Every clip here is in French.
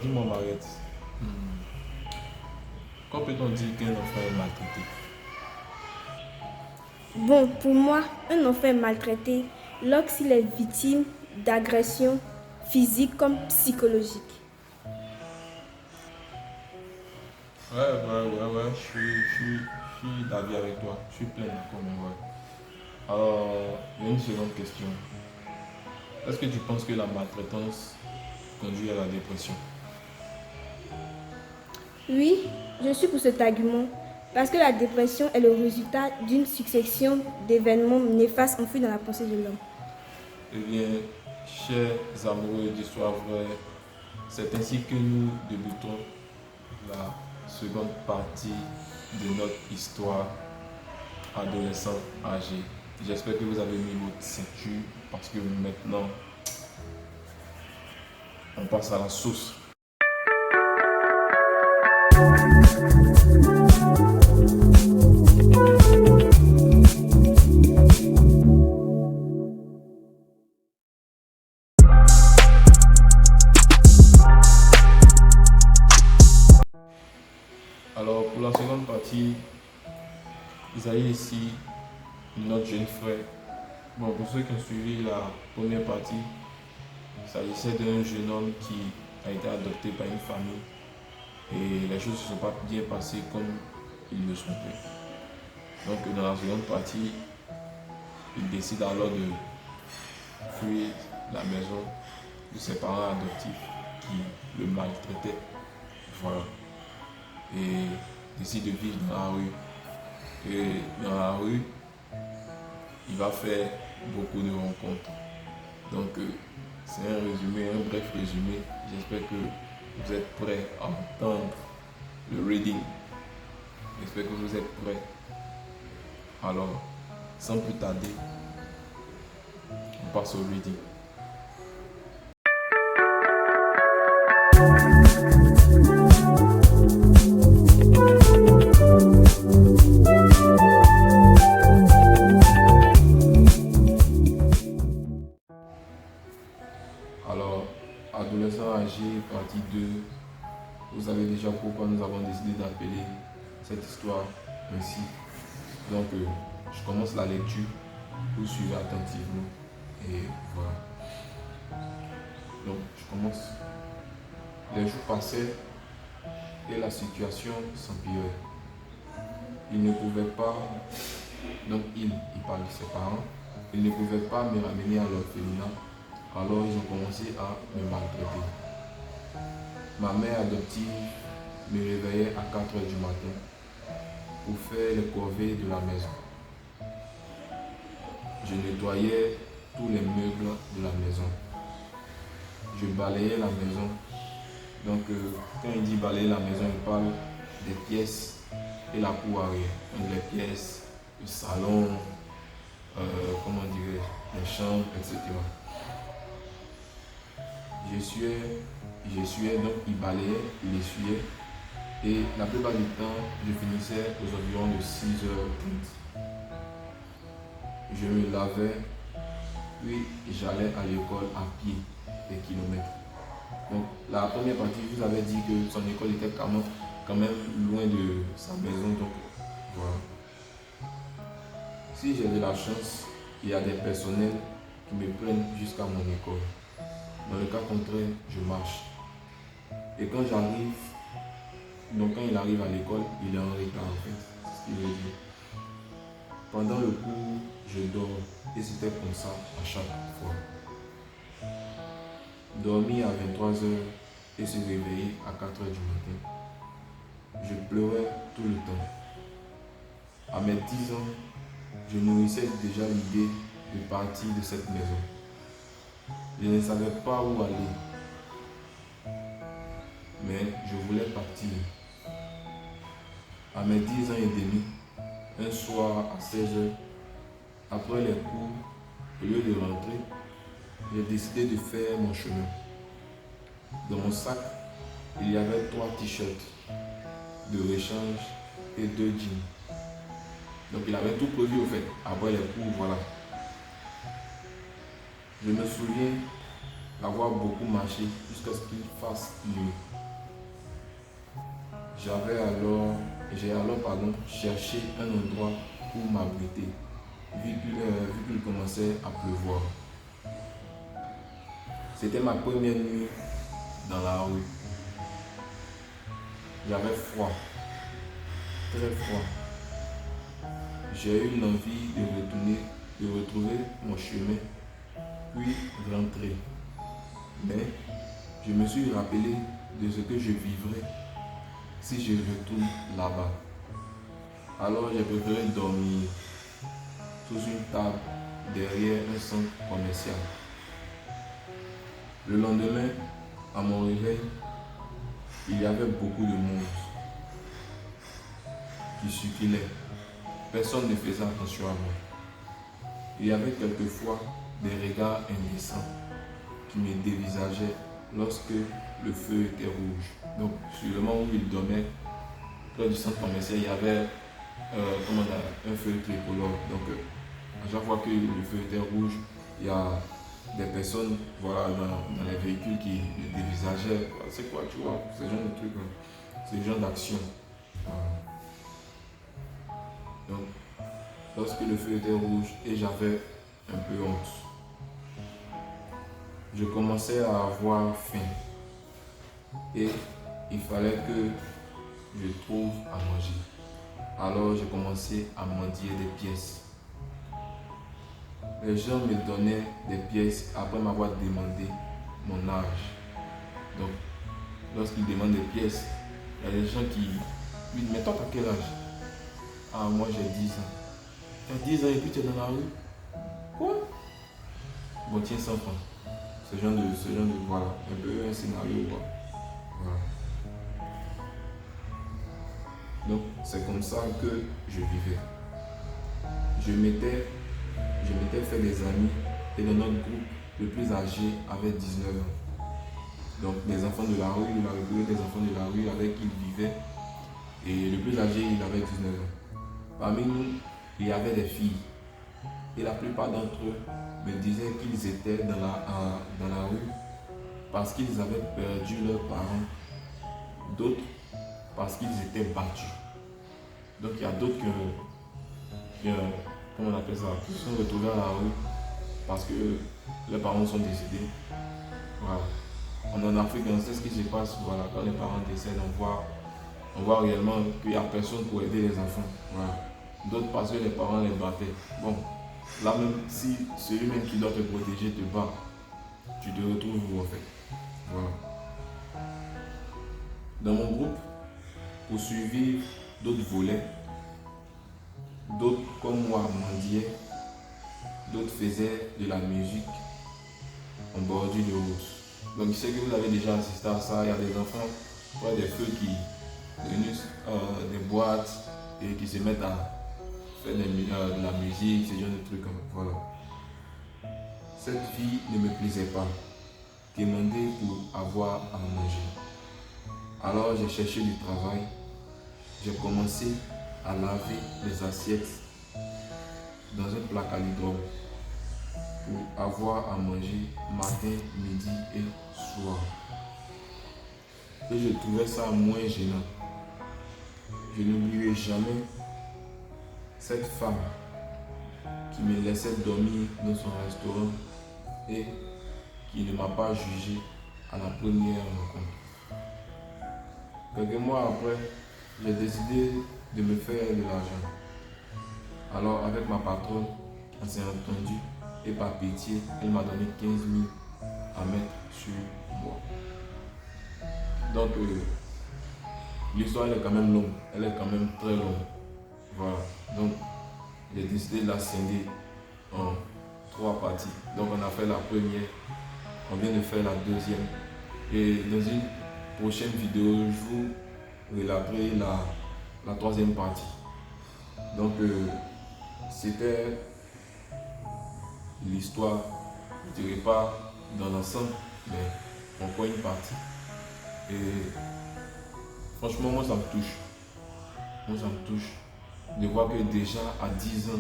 dis-moi, Mariette, quand peut-on dire qu'un enfant est maltraité? Bon, pour moi, un enfant est maltraité lorsqu'il est victime d'agressions physiques comme psychologiques. Ouais, je suis d'avis avec toi. Je suis plein d'accord, mais ouais. Alors, il y a une seconde question. Est-ce que tu penses que la maltraitance conduit à la dépression? Oui, je suis pour cet argument parce que la dépression est le résultat d'une succession d'événements néfastes enfouis dans la pensée de l'homme. Eh bien, chers amoureux d'histoire vraie, c'est ainsi que nous débutons la seconde partie de notre histoire adolescent âgé. J'espère que vous avez mis votre ceinture parce que maintenant, on passe à la sauce. Alors, pour la seconde partie, Isaïe ici, notre jeune frère. Bon, pour ceux qui ont suivi la première partie, il s'agissait d'un jeune homme qui a été adopté par une famille et les choses ne se sont pas bien passées comme il le souhaitait. Donc, dans la seconde partie, il décide alors de fuir la maison de ses parents adoptifs qui le maltraitaient. Voilà. Et décide de vivre dans la rue. Et dans la rue, il va faire beaucoup de rencontres. Donc, c'est un résumé, un bref résumé. J'espère que vous êtes prêts à entendre le reading. J'espère que vous êtes prêts. Alors, sans plus tarder, on passe au reading. Alors, adolescent âgé, partie 2, vous savez déjà pourquoi nous avons décidé d'appeler cette histoire ainsi. Donc, je commence la lecture, vous suivez attentivement et voilà. Donc, je commence. Les jours passaient et la situation s'empirait. Il ne pouvait pas, donc il parle de ses parents, il ne pouvait pas me ramener à l'orphelinat, alors ils ont commencé à me maltraiter. Ma mère adoptive me réveillait à 4 heures du matin pour faire les corvées de la maison. Je nettoyais tous les meubles de la maison. Je balayais la maison. Donc, quand il dit balayer la maison, il parle des pièces et la cour arrière. Donc, les pièces, le salon, comment dirais-je, les chambres, etc. J'essuyais, donc il balayait, il essuyait. Et la plupart du temps, je finissais aux environs de 6h30. Je me lavais, puis j'allais à l'école à pied des kilomètres. Donc la première partie, je vous avais dit que son école était quand même loin de sa maison. Donc voilà. Si j'ai de la chance, il y a des personnels qui me prennent jusqu'à mon école. Dans le cas contraire, je marche. Et quand j'arrive, donc quand il arrive à l'école, il est en retard en fait. C'est ce qu'il veut dire. Pendant le cours, je dors et c'était comme ça à chaque fois. Dormir à 23h et se réveiller à 4h du matin. Je pleurais tout le temps. À mes 10 ans, je nourrissais déjà l'idée de partir de cette maison. Je ne savais pas où aller, mais je voulais partir. À mes 10 ans et demi, un soir à 16h, après les cours, au lieu de rentrer, j'ai décidé de faire mon chemin. Dans mon sac, il y avait 3 t-shirts de rechange et 2 jeans. Donc il avait tout prévu au fait. Après les cours, voilà. Je me souviens d'avoir beaucoup marché jusqu'à ce qu'il fasse nuit. J'ai alors cherché un endroit où m'abriter, vu qu'il commençait à pleuvoir. C'était ma première nuit dans la rue. J'avais froid, très froid. J'ai eu l'envie de retrouver mon chemin, puis rentrer. Mais je me suis rappelé de ce que je vivrais si je retourne là-bas. Alors j'ai préféré dormir sous une table derrière un centre commercial. Le lendemain, à mon réveil, il y avait beaucoup de monde qui circulait. Personne ne faisait attention à moi. Il y avait quelquefois des regards indécents qui me dévisageaient lorsque le feu était rouge. Donc, sur le moment où il dormait, près du centre commercial, il y avait un feu tricolore. Donc, à chaque fois que le feu était rouge, il y a des personnes dans les véhicules qui le dévisageaient. C'est quoi, tu vois, ce genre de trucs, ce genre d'action. Donc, lorsque le feu était rouge et j'avais un peu honte, je commençais à avoir faim et il fallait que je trouve à manger. Alors j'ai commencé à mendier des pièces. Les gens me donnaient des pièces après m'avoir demandé mon âge. Donc, lorsqu'ils demandent des pièces, il y a des gens qui me disent, mais toi, t'as quel âge? Ah, moi j'ai 10 ans. Tu as 10 ans et puis tu es dans la rue? Quoi? Bon, tiens 100 francs. Ce genre de voilà, un peu un scénario, quoi. Voilà. Donc, c'est comme ça que je vivais. Je m'étais fait des amis et dans notre groupe, le plus âgé avait 19 ans. Donc, les enfants de la rue, il a regroupé des enfants de la rue avec qui il vivait. Et le plus âgé, il avait 19 ans. Parmi nous, il y avait des filles. Et la plupart d'entre eux me disaient qu'ils étaient dans la rue parce qu'ils avaient perdu leurs parents. D'autres parce qu'ils étaient battus. Donc il y a d'autres comment on appelle ça, qui se sont retrouvés à la rue parce que leurs parents sont décédés. Voilà. En Afrique, c'est ce qui se passe. Voilà, quand les parents décèdent, on voit réellement qu'il n'y a personne pour aider les enfants. Voilà. D'autres parce que les parents les battaient. Bon, là même si celui-même qui doit te protéger te bat, tu te retrouves où en fait. Voilà. Dans mon groupe, pour survivre, d'autres volaient, d'autres comme moi mendiaient, d'autres faisaient de la musique en bordure de route. Donc je sais que vous avez déjà assisté à ça, il y a des enfants, des feux qui réunissent des boîtes et qui se mettent à faire de la musique, ce genre de trucs. Voilà. Cette vie ne me plaisait pas. Demander pour avoir à manger. Alors j'ai cherché du travail. J'ai commencé à laver les assiettes dans un placard d'hydrogène pour avoir à manger matin, midi et soir. Et je trouvais ça moins gênant. Je n'oublierai jamais cette femme qui me laissait dormir dans son restaurant et qui ne m'a pas jugé à la première rencontre. Quelques mois après, j'ai décidé de me faire de l'argent. Alors avec ma patronne, on s'est entendu et par pitié, elle m'a donné 15 000 à mettre sur moi. Donc l'histoire elle est quand même longue, elle est quand même très longue. Voilà, donc j'ai décidé de la scinder en 3 parties. Donc on a fait la première, on vient de faire la deuxième. Et dans une prochaine vidéo, je vous relaterai la 3e partie. Donc c'était l'histoire, je ne dirais pas dans l'ensemble, mais encore une partie. Et franchement, moi ça me touche. Moi ça me touche de voir que déjà à 10 ans,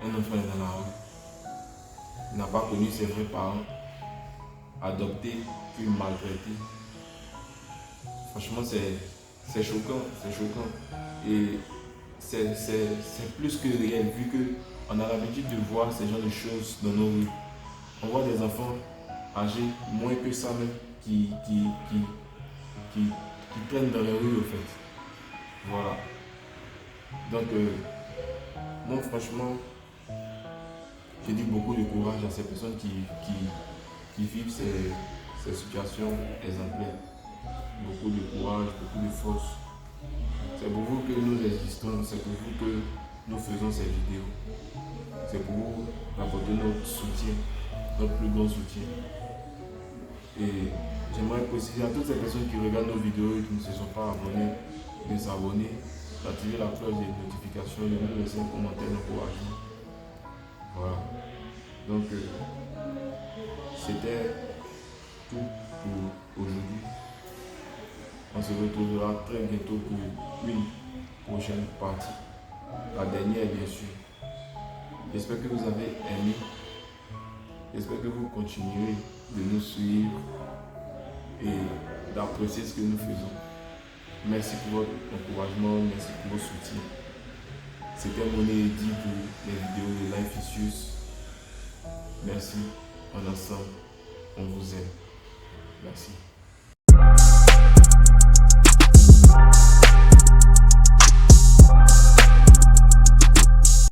un enfant est dans la rue. Il n'a pas connu ses vrais parents, adopté puis maltraité. Franchement, c'est choquant, c'est choquant. Et c'est plus que réel, vu qu'on a l'habitude de voir ce genre de choses dans nos rues. On voit des enfants âgés, moins que ça même, qui traînent dans les rues, au fait. Voilà. Donc, moi, franchement, je dis beaucoup de courage à ces personnes qui vivent ces situations exemplaires. Beaucoup de courage, beaucoup de force. C'est pour vous que nous existons, c'est pour vous que nous faisons ces vidéos. C'est pour vous apporter notre soutien, notre plus grand soutien. Et j'aimerais préciser à toutes ces personnes qui regardent nos vidéos et qui ne se sont pas abonnés, de s'abonner, d'activer la cloche des notifications, de nous laisser un commentaire d'encouragement. Voilà. Donc, c'était tout pour aujourd'hui. On se retrouvera très bientôt pour une prochaine partie. La dernière, bien sûr. J'espère que vous avez aimé. J'espère que vous continuerez de nous suivre et d'apprécier ce que nous faisons. Merci pour votre encouragement, merci pour votre soutien. C'était mon édit pour les vidéos de Life Issues. Merci, en ensemble, on vous aime. Merci.